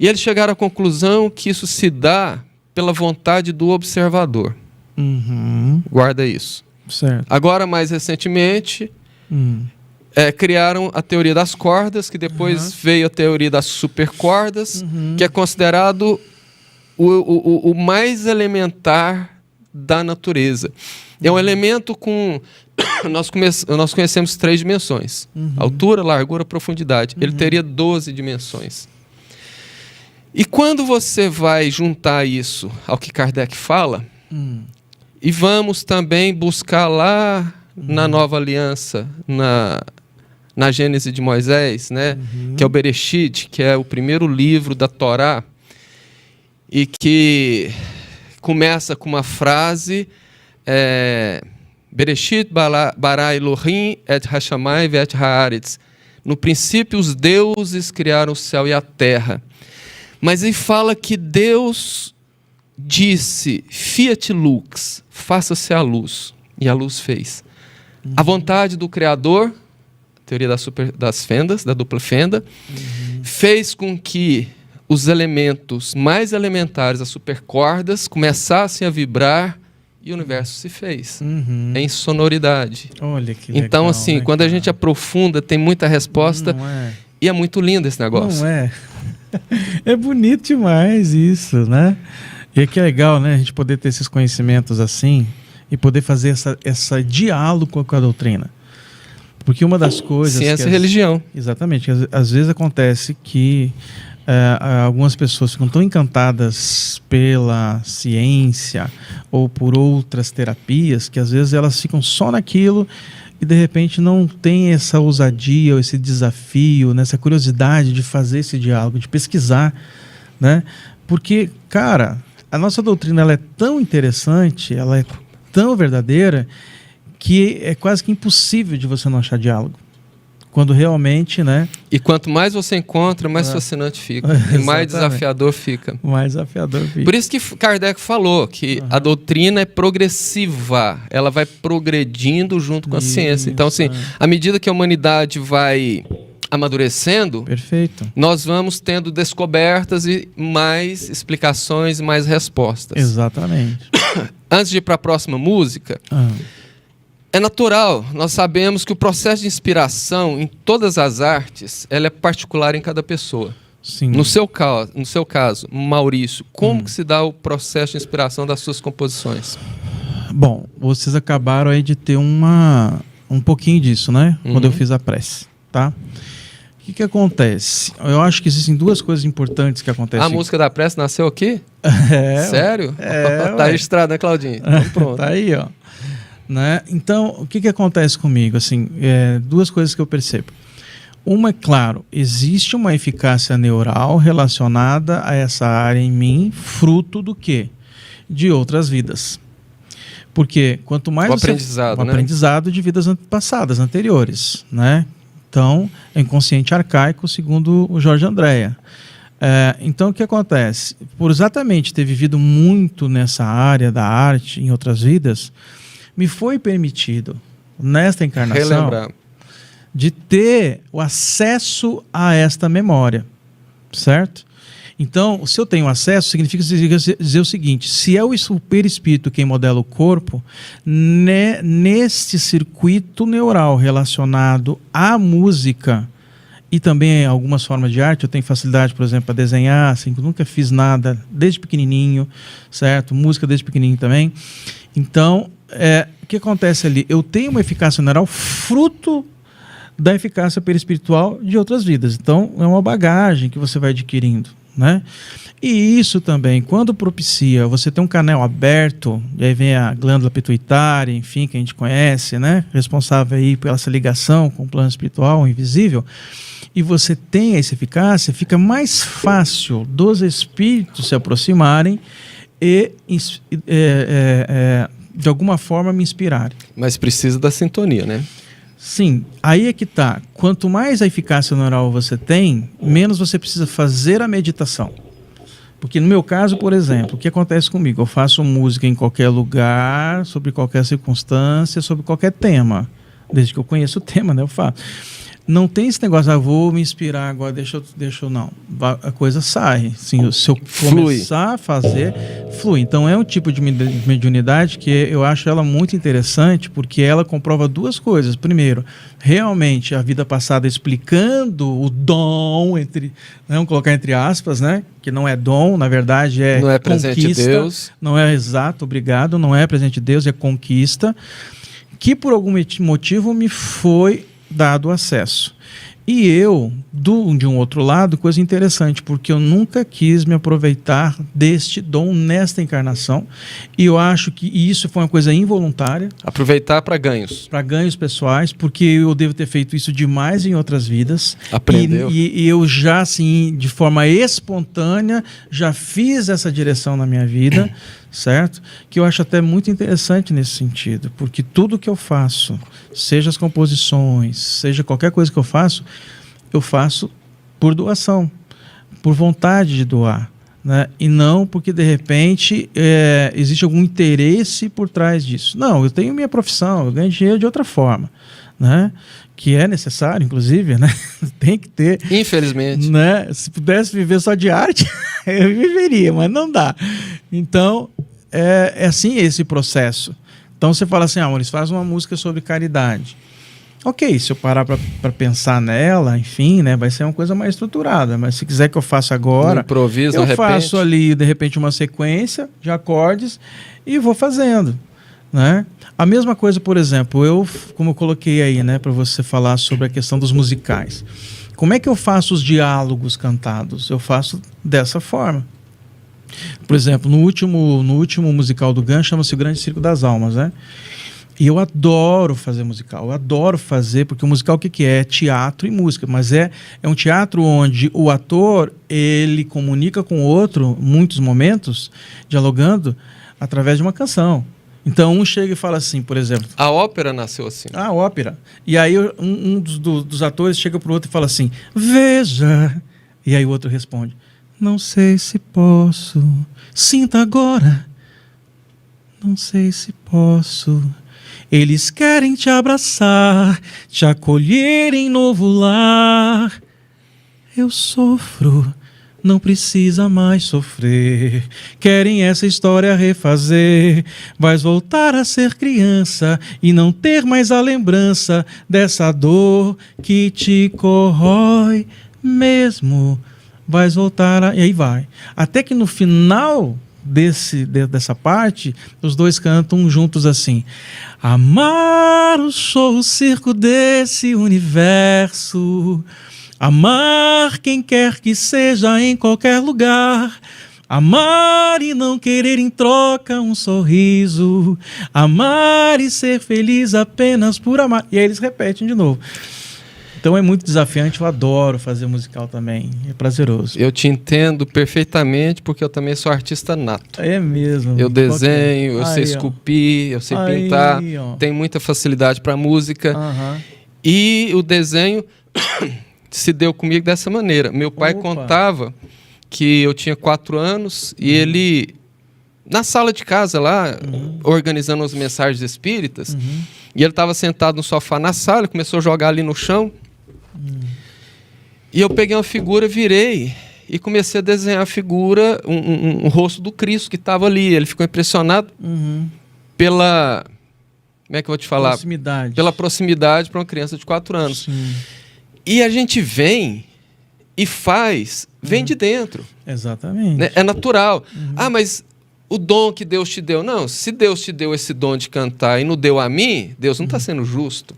[SPEAKER 1] E eles chegaram à conclusão que isso se dá pela vontade do observador.
[SPEAKER 2] Uhum.
[SPEAKER 1] Guarda isso.
[SPEAKER 2] Certo.
[SPEAKER 1] Agora, mais recentemente, criaram a teoria das cordas, que depois veio a teoria das supercordas, que é considerado o mais elementar da natureza. É um elemento com... Nós conhecemos 3 dimensões. Altura, largura, profundidade. Ele teria 12 dimensões. E quando você vai juntar isso ao que Kardec fala, e vamos também buscar lá na Nova Aliança, na Gênese de Moisés, né? Que é o Bereshit, que é o primeiro livro da Torá, e que começa com uma frase... Bereshit bara Elohim et hashamayim ve'et haaretz. No princípio os deuses criaram o céu e a terra. Mas ele fala que Deus disse, fiat lux, faça-se a luz. E a luz fez. A vontade do Criador, a teoria das fendas, da dupla fenda, fez com que os elementos mais elementares, as supercordas, começassem a vibrar e o universo se fez em sonoridade.
[SPEAKER 2] Olha que legal,
[SPEAKER 1] então, assim,
[SPEAKER 2] né,
[SPEAKER 1] quando a gente aprofunda, tem muita resposta. E é muito lindo esse negócio.
[SPEAKER 2] Não é? É bonito demais isso, né? E é que é legal, né? A gente poder ter esses conhecimentos assim e poder fazer essa diálogo com a doutrina. Porque uma das coisas...
[SPEAKER 1] Ciência e religião.
[SPEAKER 2] Exatamente. Às vezes acontece que algumas pessoas ficam tão encantadas pela ciência ou por outras terapias que às vezes elas ficam só naquilo e de repente não tem essa ousadia ou esse desafio, né, essa curiosidade de fazer esse diálogo, de pesquisar, né? Porque, cara, a nossa doutrina ela é tão interessante, ela é tão verdadeira que é quase que impossível de você não achar diálogo. Quando realmente, né?
[SPEAKER 1] E quanto mais você encontra, mais fascinante fica. E mais desafiador fica.
[SPEAKER 2] Mais desafiador fica.
[SPEAKER 1] Por isso que Kardec falou que a doutrina é progressiva. Ela vai progredindo junto com a ciência. Então, assim, à medida que a humanidade vai amadurecendo,
[SPEAKER 2] perfeito,
[SPEAKER 1] nós vamos tendo descobertas e mais explicações e mais respostas.
[SPEAKER 2] Exatamente.
[SPEAKER 1] Antes de ir para a próxima música... É natural, nós sabemos que o processo de inspiração em todas as artes, ela é particular em cada pessoa.
[SPEAKER 2] Sim.
[SPEAKER 1] No seu caso, Maurício, como que se dá o processo de inspiração das suas composições?
[SPEAKER 2] Bom, vocês acabaram aí de ter um pouquinho disso, né? Quando eu fiz a prece, tá? O que acontece? Eu acho que existem 2 coisas importantes que acontecem.
[SPEAKER 1] A música da prece nasceu aqui? Sério? Tá registrado, né, Claudinho? Então, pronto.
[SPEAKER 2] Tá aí, ó. Né? Então, o que acontece comigo? Assim, 2 coisas que eu percebo. Uma é, claro, existe uma eficácia neural relacionada a essa área em mim, fruto do quê? De outras vidas. Porque quanto mais aprendizado de vidas passadas, anteriores, né? Então, é inconsciente arcaico, segundo o Jorge Andréa. Então, o que acontece? Por exatamente ter vivido muito nessa área da arte em outras vidas, me foi permitido, nesta encarnação, de ter o acesso a esta memória, certo? Então, se eu tenho acesso, significa dizer o seguinte: se é o superespírito quem modela o corpo, neste circuito neural relacionado à música e também algumas formas de arte, eu tenho facilidade, por exemplo, para desenhar, assim, nunca fiz nada desde pequenininho, certo? Música desde pequenininho também. Então, o que acontece ali? Eu tenho uma eficácia neural fruto da eficácia perispiritual de outras vidas. Então, é uma bagagem que você vai adquirindo, né? E isso também, quando propicia você ter um canal aberto, e aí vem a glândula pituitária, enfim, que a gente conhece, né? Responsável aí pela essa ligação com o plano espiritual invisível, e você tem essa eficácia, fica mais fácil dos espíritos se aproximarem e de alguma forma me inspirarem.
[SPEAKER 1] Mas precisa da sintonia, né?
[SPEAKER 2] Sim, aí é que tá. Quanto mais a eficácia neural você tem, menos você precisa fazer a meditação. Porque no meu caso, por exemplo, o que acontece comigo? Eu faço música em qualquer lugar, sobre qualquer circunstância, sobre qualquer tema. Desde que eu conheço o tema, né? Eu faço. Não tem esse negócio, vou me inspirar agora, deixa eu não. A coisa sai. Assim, se eu começar a fazer, flui. Então é um tipo de mediunidade que eu acho ela muito interessante, porque ela comprova duas coisas. Primeiro, realmente a vida passada explicando o dom, vamos colocar entre aspas, né? Que não é dom, na verdade
[SPEAKER 1] não é presente de Deus.
[SPEAKER 2] Não é exato, obrigado, não é presente de Deus, é conquista, que por algum motivo me foi dado acesso. E eu, de um outro lado, coisa interessante, porque eu nunca quis me aproveitar deste dom nesta encarnação, e eu acho que isso foi uma coisa involuntária.
[SPEAKER 1] Aproveitar para ganhos.
[SPEAKER 2] Para ganhos pessoais, porque eu devo ter feito isso demais em outras vidas.
[SPEAKER 1] Aprendeu.
[SPEAKER 2] E eu já, assim, de forma espontânea, já fiz essa direção na minha vida, certo? Que eu acho até muito interessante nesse sentido, porque tudo que eu faço, seja as composições, seja qualquer coisa que eu faço por doação, por vontade de doar, né? E não porque de repente existe algum interesse por trás disso. Não, eu tenho minha profissão, eu ganho dinheiro de outra forma, né? Que é necessário, inclusive, né? Tem que ter.
[SPEAKER 1] Infelizmente.
[SPEAKER 2] Né? Se pudesse viver só de arte, eu viveria, mas não dá. Então, é assim esse processo. Então você fala assim, Maurício, faz uma música sobre caridade. Ok, se eu parar para pensar nela, enfim, né, vai ser uma coisa mais estruturada. Mas se quiser que eu faça agora,
[SPEAKER 1] improviso,
[SPEAKER 2] eu faço ali, de repente, uma sequência de acordes e vou fazendo, né? A mesma coisa, por exemplo, como eu coloquei aí, né, para você falar sobre a questão dos musicais. Como é que eu faço os diálogos cantados? Eu faço dessa forma. Por exemplo, no último musical do GAN, chama-se O Grande Circo das Almas, né? E eu adoro fazer musical, eu adoro fazer, porque o musical o que é? É teatro e música, mas é um teatro onde o ator, ele comunica com o outro, muitos momentos, dialogando, através de uma canção. Então um chega e fala assim, por exemplo...
[SPEAKER 1] A ópera nasceu assim.
[SPEAKER 2] A ópera. E aí um dos atores chega para o outro e fala assim, veja... E aí o outro responde, não sei se posso, sinta agora, não sei se posso... Eles querem te abraçar, te acolher em novo lar. Eu sofro, não precisa mais sofrer. Querem essa história refazer. Vais voltar a ser criança e não ter mais a lembrança dessa dor que te corrói mesmo. Vais voltar a... E aí vai. Até que no final... dessa parte, os dois cantam juntos assim: amar o show, o circo desse universo, amar quem quer que seja em qualquer lugar, amar e não querer em troca um sorriso, amar e ser feliz apenas por amar. E aí eles repetem de novo. Então é muito desafiante, eu adoro fazer musical também, é prazeroso.
[SPEAKER 1] Eu te entendo perfeitamente, porque eu também sou artista nato.
[SPEAKER 2] É mesmo.
[SPEAKER 1] Eu desenho, eu sei esculpir, eu sei pintar, tenho muita facilidade para música. E o desenho se deu comigo dessa maneira. Meu pai contava que eu tinha 4 anos e ele, na sala de casa lá, organizando as mensagens espíritas, e ele estava sentado no sofá na sala, começou a jogar ali no chão. E eu peguei uma figura, virei e comecei a desenhar a figura, um rosto do Cristo que estava ali. Ele ficou impressionado pela... Como é que eu vou te falar?
[SPEAKER 2] Proximidade. Pela
[SPEAKER 1] proximidade para uma criança de 4 anos.
[SPEAKER 2] Sim.
[SPEAKER 1] E a gente vem e faz, vem de dentro.
[SPEAKER 2] Exatamente.
[SPEAKER 1] Né? É natural. Mas o dom que Deus te deu... Não, se Deus te deu esse dom de cantar e não deu a mim, Deus não está sendo justo.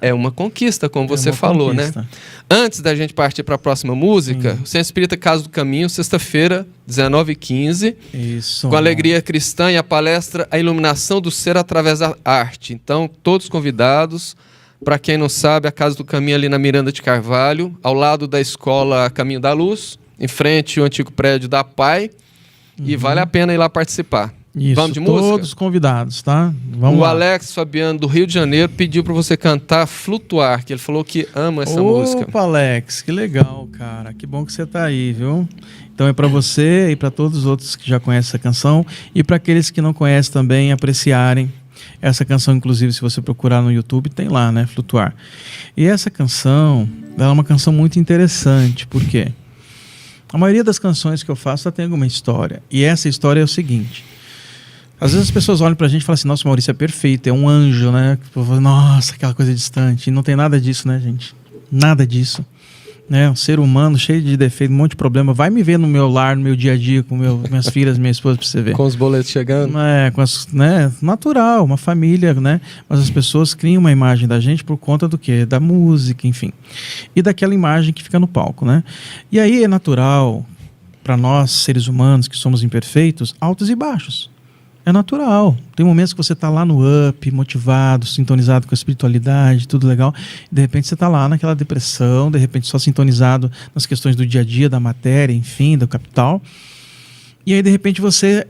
[SPEAKER 1] É uma conquista, como você falou, conquista, né? Antes da gente partir para a próxima música, o Centro Espírita Casa do Caminho, sexta-feira, 19h15.
[SPEAKER 2] Isso.
[SPEAKER 1] Com Alegria Cristã e a palestra A Iluminação do Ser através da Arte. Então, todos convidados. Para quem não sabe, a Casa do Caminho ali na Miranda de Carvalho, ao lado da escola Caminho da Luz, em frente ao antigo prédio da PAI. E vale a pena ir lá participar.
[SPEAKER 2] Isso,
[SPEAKER 1] vamos de música?
[SPEAKER 2] Todos convidados, tá? Vamos lá.
[SPEAKER 1] Alex Fabiano, do Rio de Janeiro, pediu para você cantar Flutuar, que ele falou que ama essa música.
[SPEAKER 2] Opa, Alex, que legal, cara. Que bom que você tá aí, viu? Então é para você e para todos os outros que já conhecem essa canção e para aqueles que não conhecem também apreciarem Essa canção, inclusive, se você procurar no YouTube, tem lá, né? Flutuar. E essa canção, ela é uma canção muito interessante, por quê? A maioria das canções que eu faço já tem alguma história. E essa história é o seguinte. Às vezes as pessoas olham pra gente e falam assim, nossa, o Maurício é perfeito, é um anjo, né? Nossa, aquela coisa distante. E não tem nada disso, né, gente? Nada disso. Um ser humano cheio de defeito, um monte de problema. Vai me ver no meu lar, no meu dia a dia, com minhas filhas, minha esposa, pra você ver.
[SPEAKER 1] Com os boletos chegando.
[SPEAKER 2] Natural, uma família, né? Mas as pessoas criam uma imagem da gente por conta do quê? Da música, enfim. E daquela imagem que fica no palco, né? E aí é natural, para nós, seres humanos, que somos imperfeitos, altos e baixos. É natural. Tem momentos que você está lá no up, motivado, sintonizado com a espiritualidade, tudo legal. E de repente você está lá naquela depressão, de repente só sintonizado nas questões do dia a dia, da matéria, enfim, do capital. E aí de repente você,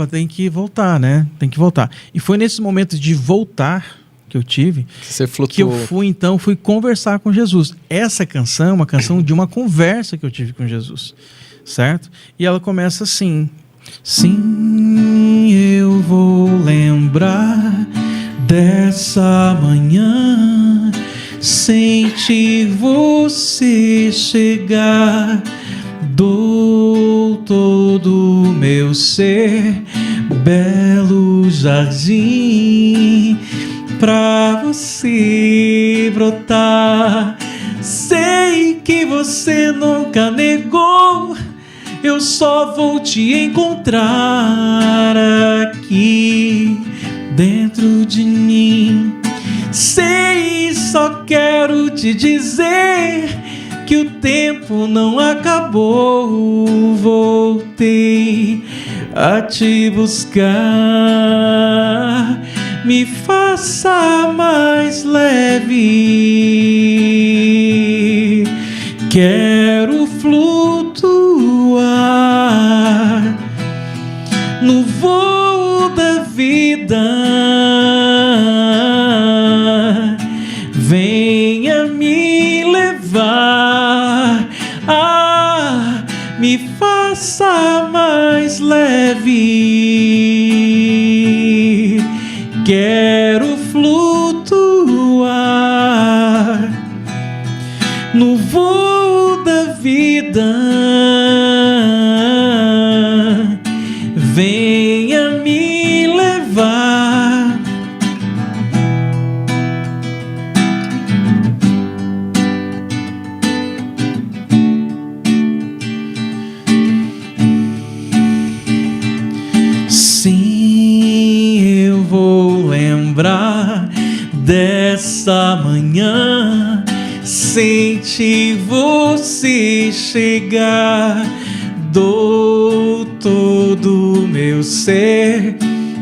[SPEAKER 2] tem que voltar, né? Tem que voltar. E foi nesses momentos de voltar que eu tive, que eu fui conversar com Jesus. Essa canção é uma canção de uma conversa que eu tive com Jesus, certo? E ela começa assim... Sim, eu vou lembrar dessa manhã, senti você chegar, dou todo o meu ser, belo jardim, pra você brotar. Sei que você nunca negou, eu só vou te encontrar aqui dentro de mim. Sei, só quero te dizer que o tempo não acabou. Voltei a te buscar. Me faça mais leve. Quero flutuar no voo da vida. Venha me levar. Me faça mais leve. Quero flutuar no voo da vida. Venha me levar. Sim, eu vou lembrar dessa manhã, senti você chegar, dou todo o meu ser,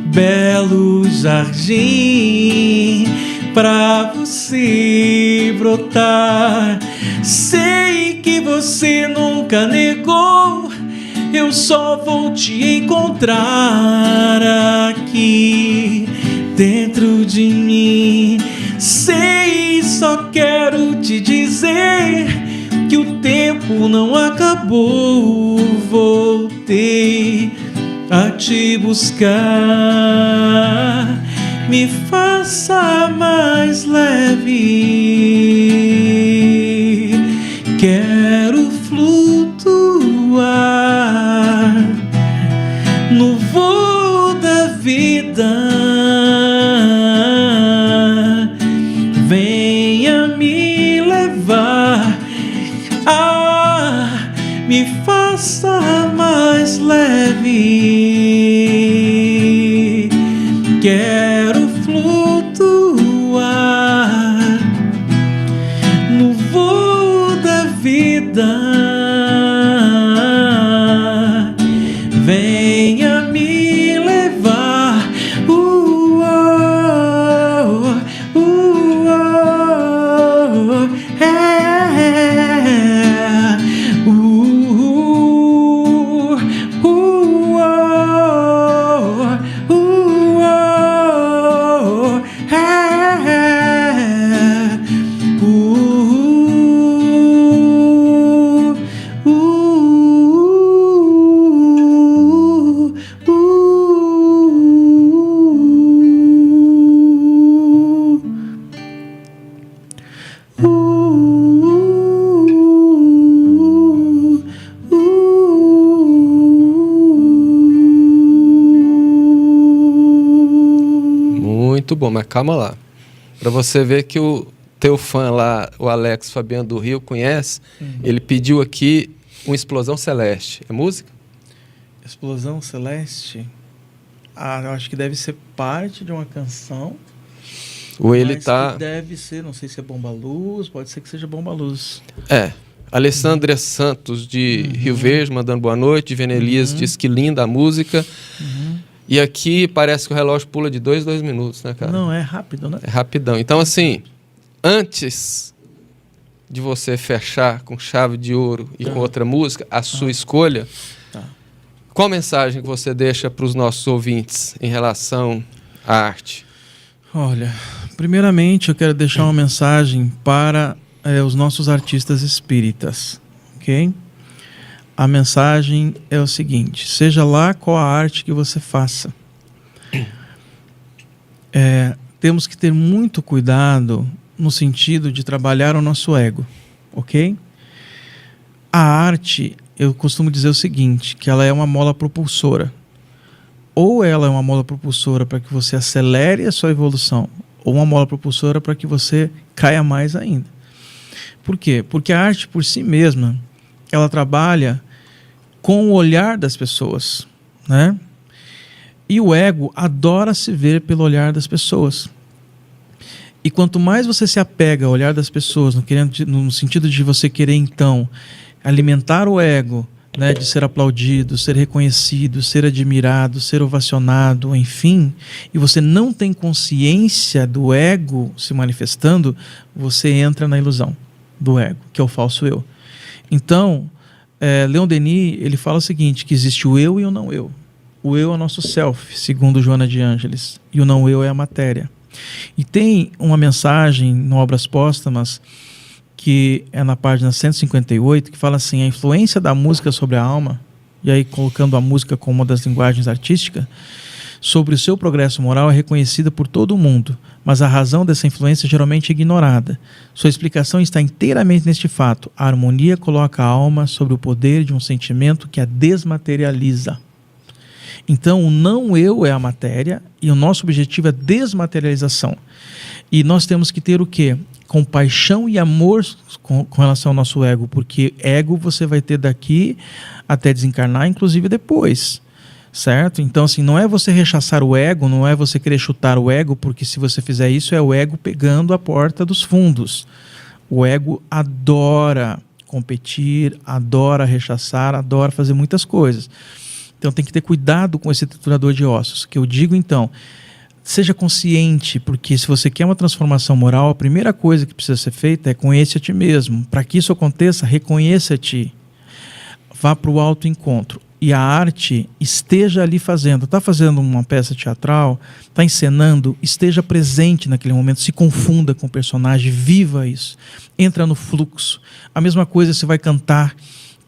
[SPEAKER 2] belo jardim, pra você brotar. Sei que você nunca negou, eu só vou te encontrar aqui dentro de mim. Sei, só quero te dizer que o tempo não acabou. Voltei a te buscar. Me faça mais leve. Quero flutuar no voo da vida. Venha me levar. Me faça mais leve. Quero flutuar no voo da vida. Venha me levar.
[SPEAKER 1] muito bom, mas calma lá. Para você ver que o teu fã lá, o Alex Fabiano do Rio, conhece, ele pediu aqui uma Explosão Celeste. É música?
[SPEAKER 2] Explosão Celeste? Eu acho que deve ser parte de uma canção.
[SPEAKER 1] Ou ele
[SPEAKER 2] mas
[SPEAKER 1] tá...
[SPEAKER 2] que deve ser, não sei se é Bomba Luz, pode ser que seja Bomba Luz.
[SPEAKER 1] Alessandra Santos, de Rio Verde, mandando boa noite. Ivene Elias diz que linda a música. E aqui parece que o relógio pula de 2 minutos, né, cara?
[SPEAKER 2] Não, é rápido, né?
[SPEAKER 1] É rapidão. Então, assim, antes de você fechar com chave de ouro e com outra música, a sua escolha, qual mensagem que você deixa para os nossos ouvintes em relação à arte?
[SPEAKER 2] Olha, primeiramente eu quero deixar uma mensagem para os nossos artistas espíritas, ok? A mensagem é o seguinte: seja lá qual a arte que você faça, temos que ter muito cuidado no sentido de trabalhar o nosso ego, ok? A arte, eu costumo dizer o seguinte, que ela é uma mola propulsora. Ou ela é uma mola propulsora para que você acelere a sua evolução, ou uma mola propulsora para que você caia mais ainda. Por quê? Porque a arte por si mesma, ela trabalha com o olhar das pessoas, né? E o ego adora se ver pelo olhar das pessoas. E quanto mais você se apega ao olhar das pessoas, no sentido de você querer, então, alimentar o ego, né, de ser aplaudido, ser reconhecido, ser admirado, ser ovacionado, enfim, e você não tem consciência do ego se manifestando, você entra na ilusão do ego, que é o falso eu. Então, Leon Denis, ele fala o seguinte, que existe o eu e o não eu. O eu é o nosso self, segundo Joana de Ângeles, e o não eu é a matéria. E tem uma mensagem no Obras Póstumas, que é na página 158, que fala assim: a influência da música sobre a alma, e aí colocando a música como uma das linguagens artísticas, sobre o seu progresso moral é reconhecida por todo o mundo, mas a razão dessa influência geralmente é ignorada. Sua explicação está inteiramente neste fato: a harmonia coloca a alma sobre o poder de um sentimento que a desmaterializa. Então, o não eu é a matéria e o nosso objetivo é a desmaterialização. E nós temos que ter o quê? Compaixão e amor com relação ao nosso ego, porque ego você vai ter daqui até desencarnar, inclusive depois, certo? Então, assim, não é você rechaçar o ego, não é você querer chutar o ego, porque se você fizer isso é o ego pegando a porta dos fundos. O ego adora competir, adora rechaçar, adora fazer muitas coisas. Então tem que ter cuidado com esse triturador de ossos, que eu digo então, seja consciente, porque se você quer uma transformação moral, a primeira coisa que precisa ser feita é conhecer a ti mesmo. Para que isso aconteça, reconheça-te, vá para o autoencontro. E a arte esteja ali fazendo, está fazendo uma peça teatral, está encenando, esteja presente naquele momento, se confunda com o personagem, viva isso, entra no fluxo. A mesma coisa você vai cantar,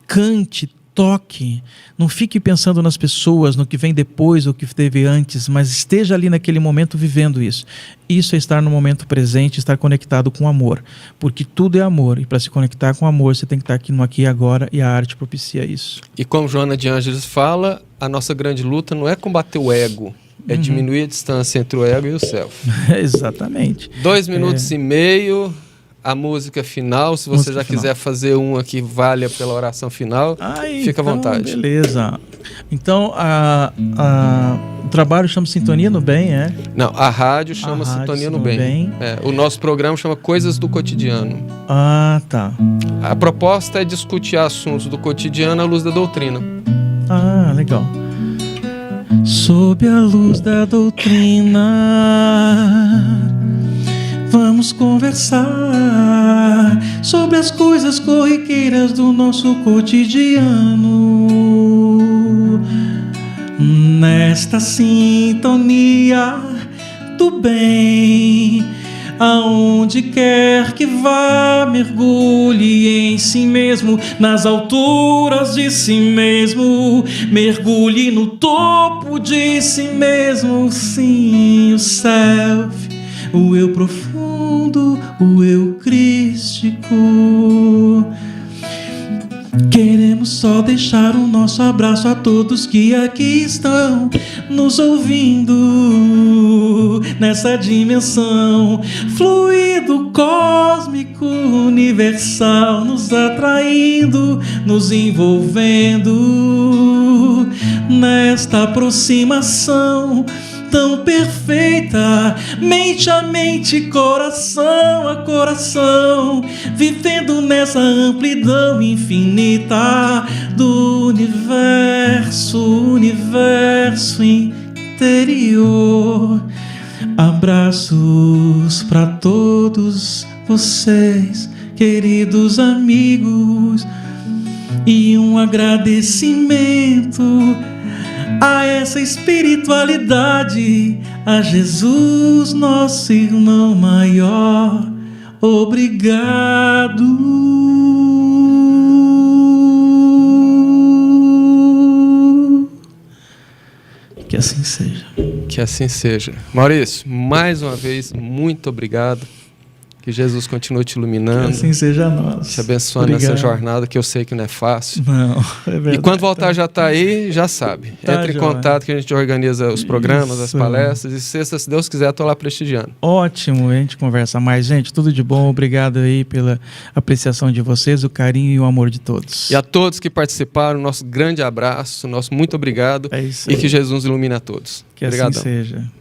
[SPEAKER 2] cante, toque, não fique pensando nas pessoas, no que vem depois ou o que teve antes, mas esteja ali naquele momento vivendo isso. Isso é estar no momento presente, estar conectado com o amor, porque tudo é amor, e para se conectar com o amor você tem que estar aqui no aqui e agora, e a arte propicia isso.
[SPEAKER 1] E como Joana de Ângeles fala, a nossa grande luta não é combater o ego, é diminuir a distância entre o ego e o self.
[SPEAKER 2] Exatamente.
[SPEAKER 1] 2 minutos e meio... A música final, se você já quiser fazer uma que valha pela oração final, fica à vontade.
[SPEAKER 2] Beleza. Então, o trabalho chama Sintonia no Bem, é?
[SPEAKER 1] Não, a rádio chama Sintonia no Bem. O nosso programa chama Coisas do Cotidiano.
[SPEAKER 2] Ah, tá.
[SPEAKER 1] A proposta é discutir assuntos do cotidiano à luz da doutrina.
[SPEAKER 2] Ah, legal. Sob a luz da doutrina, vamos conversar sobre as coisas corriqueiras do nosso cotidiano. Nesta sintonia do bem, aonde quer que vá, mergulhe em si mesmo, nas alturas de si mesmo, mergulhe no topo de si mesmo, sim, o self, o eu profundo, o eu crístico. Queremos só deixar o nosso abraço a todos que aqui estão nos ouvindo. nessa dimensão, fluido cósmico universal, nos atraindo, nos envolvendo nesta aproximação tão perfeita, mente a mente, coração a coração, vivendo nessa amplidão infinita do universo interior. Abraços para todos vocês, queridos amigos, e um agradecimento a essa espiritualidade, a Jesus, nosso irmão maior. Obrigado. Que assim seja.
[SPEAKER 1] Que assim seja. Maurício, mais uma vez, muito obrigado. Que Jesus continue te iluminando.
[SPEAKER 2] Que assim seja a nós.
[SPEAKER 1] Te abençoando nessa jornada, que eu sei que não é fácil.
[SPEAKER 2] Não, é verdade.
[SPEAKER 1] E quando voltar já está aí, já sabe. Entre em contato que a gente organiza os programas, as palestras. E sexta, se Deus quiser, estou lá prestigiando.
[SPEAKER 2] Ótimo, a gente conversa mais. Gente, tudo de bom. Obrigado aí pela apreciação de vocês, o carinho e o amor de todos.
[SPEAKER 1] E a todos que participaram, nosso grande abraço, nosso muito obrigado.
[SPEAKER 2] É isso aí.
[SPEAKER 1] E que Jesus ilumine a todos.
[SPEAKER 2] Que
[SPEAKER 1] Obrigadão.
[SPEAKER 2] assim seja.